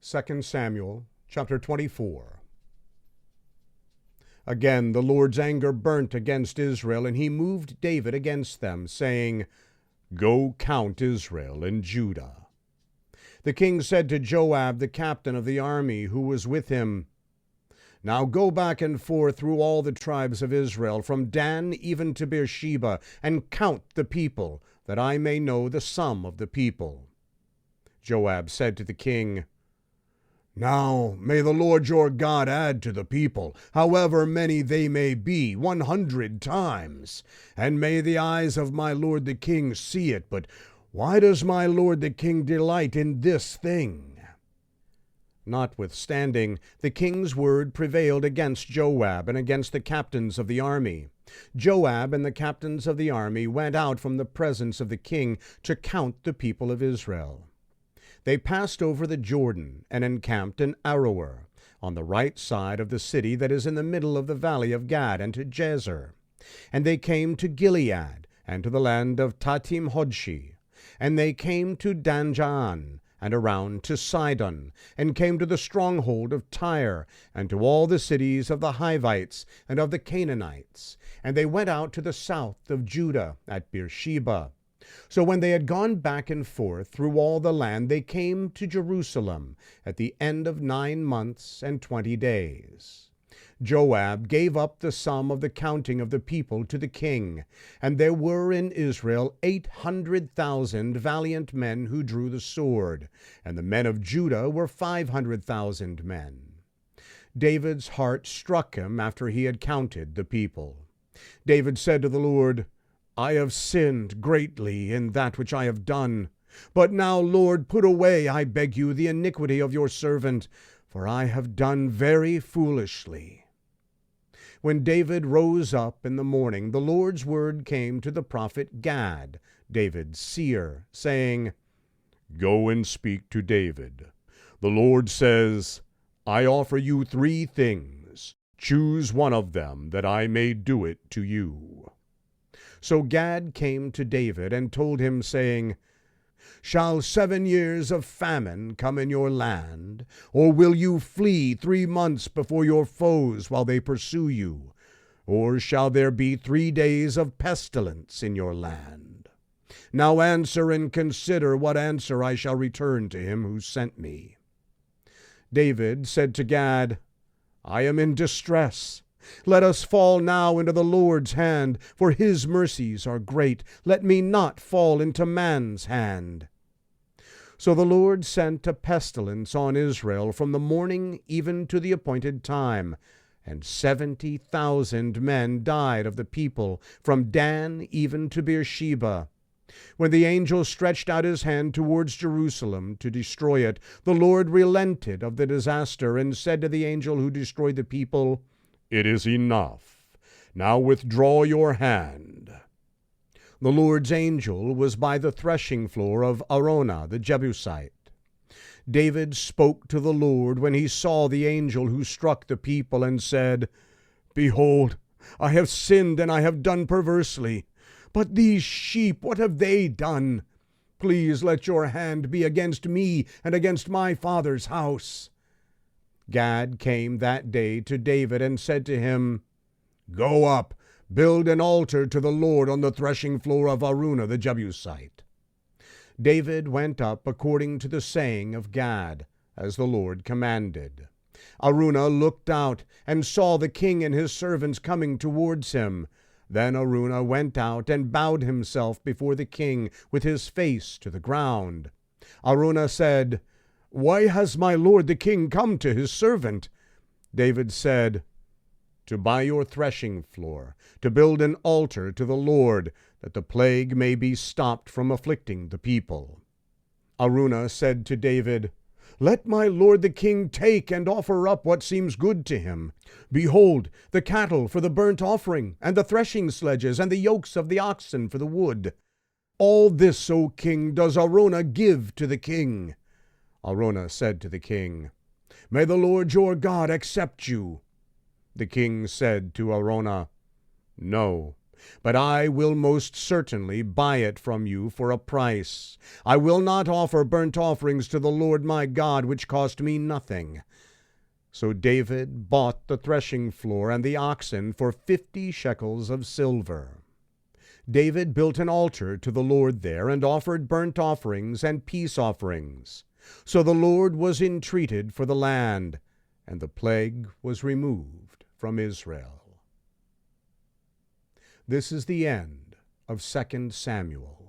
2 Samuel chapter 24. Again the Lord's anger burnt against Israel, and he moved David against them, saying, Go count Israel and Judah. The king said to Joab, the captain of the army, who was with him, Now go back and forth through all the tribes of Israel, from Dan even to Beersheba, and count the people, that I may know the sum of the people. Joab said to the king, Now may the Lord your God add to the people, however many they may be, 100 times. And may the eyes of my lord the king see it. But why does my lord the king delight in this thing? Notwithstanding, the king's word prevailed against Joab and against the captains of the army. Joab and the captains of the army went out from the presence of the king to count the people of Israel. They passed over the Jordan and encamped in Aroer, on the right side of the city that is in the middle of the valley of Gad, and to Jezer. And they came to Gilead, and to the land of Tatim-Hodshi. And they came to Danjaan, and around to Sidon, and came to the stronghold of Tyre, and to all the cities of the Hivites and of the Canaanites. And they went out to the south of Judah at Beersheba. So when they had gone back and forth through all the land, they came to Jerusalem at the end of 9 months and 20 days. Joab gave up the sum of the counting of the people to the king, and there were in Israel 800,000 valiant men who drew the sword, and the men of Judah were 500,000 men. David's heart struck him after he had counted the people. David said to the Lord, I have sinned greatly in that which I have done. But now, Lord, put away, I beg you, the iniquity of your servant, for I have done very foolishly. When David rose up in the morning, the Lord's word came to the prophet Gad, David's seer, saying, Go and speak to David. The Lord says, I offer you 3 things. Choose one of them, that I may do it to you. So Gad came to David and told him, saying, Shall 7 years of famine come in your land? Or will you flee 3 months before your foes while they pursue you? Or shall there be 3 days of pestilence in your land? Now answer and consider what answer I shall return to him who sent me. David said to Gad, I am in distress. Let us fall now into the Lord's hand, for his mercies are great. Let me not fall into man's hand. So the Lord sent a pestilence on Israel from the morning even to the appointed time, and 70,000 men died of the people, from Dan even to Beersheba. When the angel stretched out his hand towards Jerusalem to destroy it, the Lord relented of the disaster and said to the angel who destroyed the people, It is enough. Now withdraw your hand. The Lord's angel was by the threshing floor of Araunah the Jebusite. David spoke to the Lord when he saw the angel who struck the people, and said, Behold, I have sinned and I have done perversely. But these sheep, what have they done? Please let your hand be against me and against my father's house. Gad came that day to David and said to him, Go up, build an altar to the Lord on the threshing floor of Araunah the Jebusite. David went up according to the saying of Gad, as the Lord commanded. Araunah looked out and saw the king and his servants coming towards him. Then Araunah went out and bowed himself before the king with his face to the ground. Araunah said, Why has my lord the king come to his servant? David said, To buy your threshing floor, to build an altar to the Lord, that the plague may be stopped from afflicting the people. Araunah said to David, Let my lord the king take and offer up what seems good to him. Behold, the cattle for the burnt offering, and the threshing sledges, and the yokes of the oxen for the wood. All this, O king, does Araunah give to the king. Araunah said to the king, May the Lord your God accept you. The king said to Araunah, No, But I will most certainly buy it from you for a price. I will not offer burnt offerings to the Lord my God, which cost me nothing." So David bought the threshing floor and the oxen for 50 shekels of silver. David built an altar to the Lord there, and offered burnt offerings and peace offerings. So the Lord was entreated for the land, and the plague was removed from Israel. This is the end of 2 Samuel.